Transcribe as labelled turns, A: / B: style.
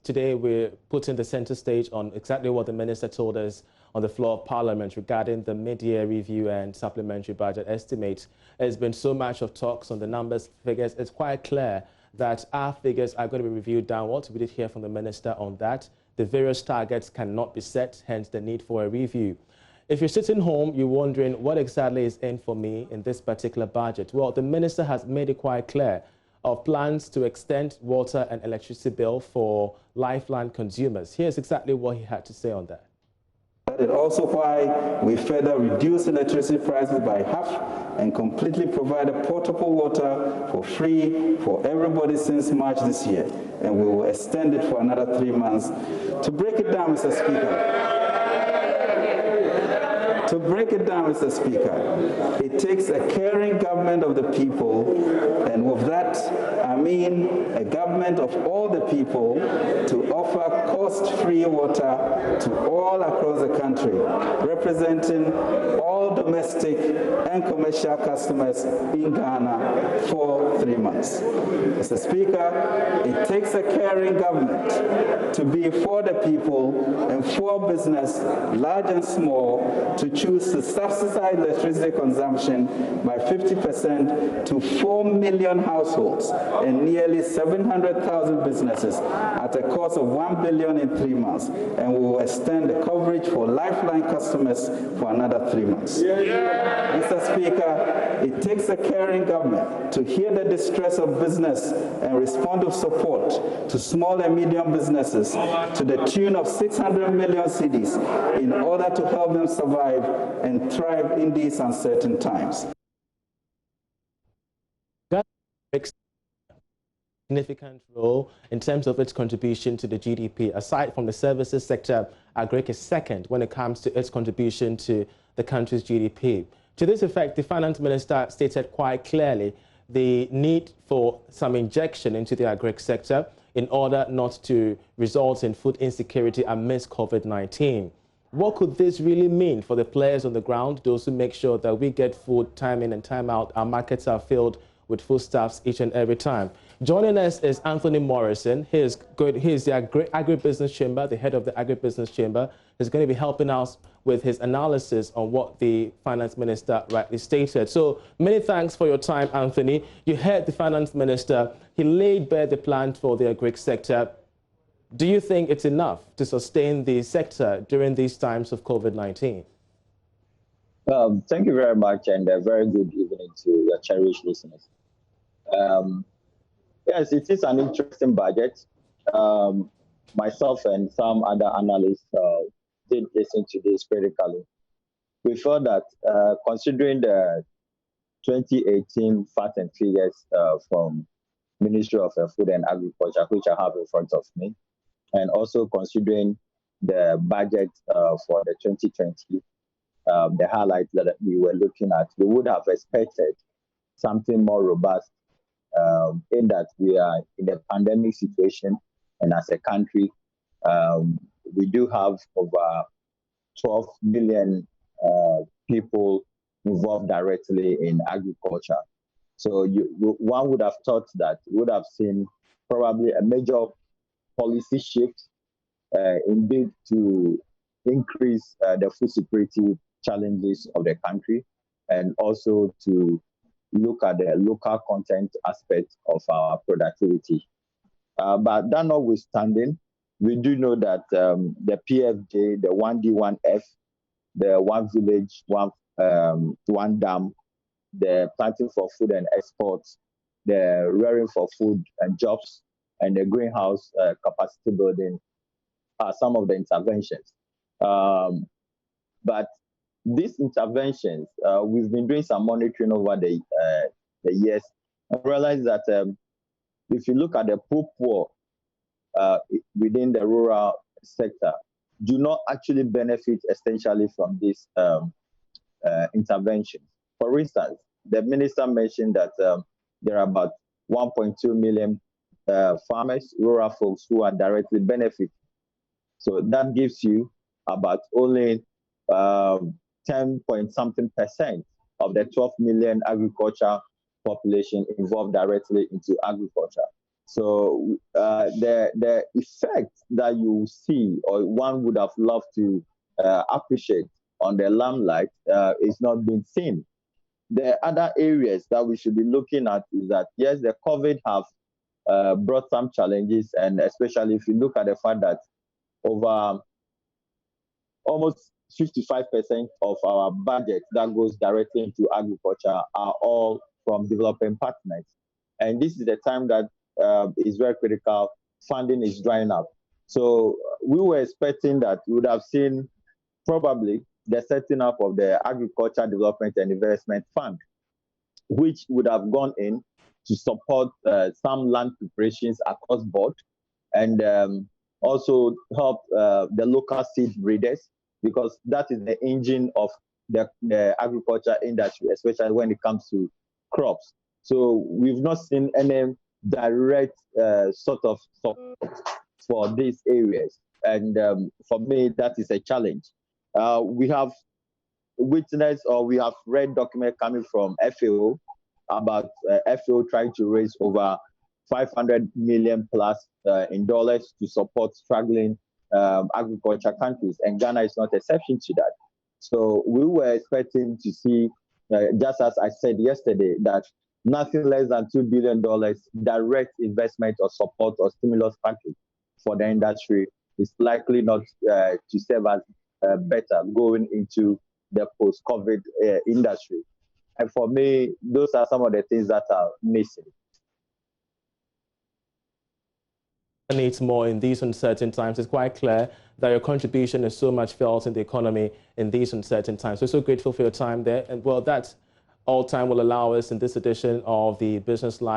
A: today we're putting the center stage on exactly what the minister told us on the floor of Parliament regarding the mid-year review and supplementary budget estimates. There's been so much of talks on the numbers, figures. It's quite clear that our figures are going to be reviewed downwards. We did hear from the minister on that. The various targets cannot be set, hence the need for a review. If you're sitting home, you're wondering what exactly is in for me in this particular budget. Well, the minister has made it quite clear of plans to extend water and electricity bill for lifeline consumers. Here's exactly what he had to say on that.
B: That is also why we further reduce electricity prices by half and completely provide a portable water for free for everybody since March this year. And we will extend it for another 3 months. To break it down, Mr. Speaker, it takes a caring government of the people, and with that, I mean a government of all the people to offer cost-free water to all across the country, representing all domestic and commercial customers in Ghana for 3 months. Mr. Speaker, it takes a caring government to be for the people and for business, large and small, to choose to subsidize electricity consumption by 50% to 4 million households and nearly 700,000 businesses at a cost of $1 billion in 3 months. And we will extend the coverage for lifeline customers for another 3 months. Mr. Speaker, it takes a caring government to hear the distress of business and respond with support to small and medium businesses to the tune of 600 million cedis in order to help them survive and thrive in these uncertain times.
A: Significant role in terms of its contribution to the GDP. Aside from the services sector, agric is second when it comes to its contribution to the country's GDP. To this effect, the finance minister stated quite clearly the need for some injection into the agric sector in order not to result in food insecurity amidst COVID-19. What could this really mean for the players on the ground, those who make sure that we get food time in and time out, our markets are filled with foodstuffs each and every time? Joining us is Anthony Morrison. He is the Agribusiness Chamber, the head of the Agribusiness Chamber. He's going to be helping us with his analysis on what the finance minister rightly stated. So many thanks for your time, Anthony. You heard the finance minister. He laid bare the plan for the agric sector. Do you think it's enough to sustain the sector during these times of COVID-19?
C: Thank you very much, and a very good evening to your cherished listeners. Yes, it is an interesting budget. Myself and some other analysts did listen to this critically. We felt that considering the 2018 facts and figures from Ministry of Food and Agriculture, which I have in front of me, and also considering the budget for the 2020, the highlights that we were looking at, we would have expected something more robust in that we are in a pandemic situation, and as a country, we do have over 12 million people involved directly in agriculture. So one would have thought that we would have seen probably a major policy shift indeed to increase the food security challenges of the country, and also to look at the local content aspect of our productivity. But that notwithstanding, we do know that the PFJ, the 1D, 1F, the one village, one dam, the planting for food and exports, the rearing for food and jobs, and the greenhouse capacity building are some of the interventions. But these interventions, we've been doing some monitoring over the years, and realize that if you look at the poor within the rural sector, do not actually benefit essentially from this intervention. For instance, the minister mentioned that there are about 1.2 million farmers, rural folks, who are directly benefiting. So that gives you about only 10-point-something% of the 12 million agriculture population involved directly into agriculture. So the effect that you see, or one would have loved to appreciate on the limelight, is not being seen. The other areas that we should be looking at is that, yes, the COVID have brought some challenges, and especially if you look at the fact that over almost 55% of our budget that goes directly into agriculture are all from developing partners. And this is the time that is very critical. Funding is drying up. So we were expecting that we would have seen probably the setting up of the Agriculture Development and Investment Fund, which would have gone in to support some land preparations across board, and also help the local seed breeders, because that is the engine of the agriculture industry, especially when it comes to crops. So we've not seen any direct sort of support for these areas. And for me, that is a challenge. We have witnessed, or we have read documents coming from FAO about FAO trying to raise over 500 million plus in dollars to support struggling agriculture countries, and Ghana is not exception to that. So we were expecting to see, just as I said yesterday, that nothing less than $2 billion direct investment or support or stimulus package for the industry is likely not to serve as better going into the post-COVID industry. And for me, those are some of the things that are missing.
A: Needs more in these uncertain times. It's quite clear that your contribution is so much felt in the economy in these uncertain times. We're so grateful for your time there. And well, that all time will allow us in this edition of the Business Live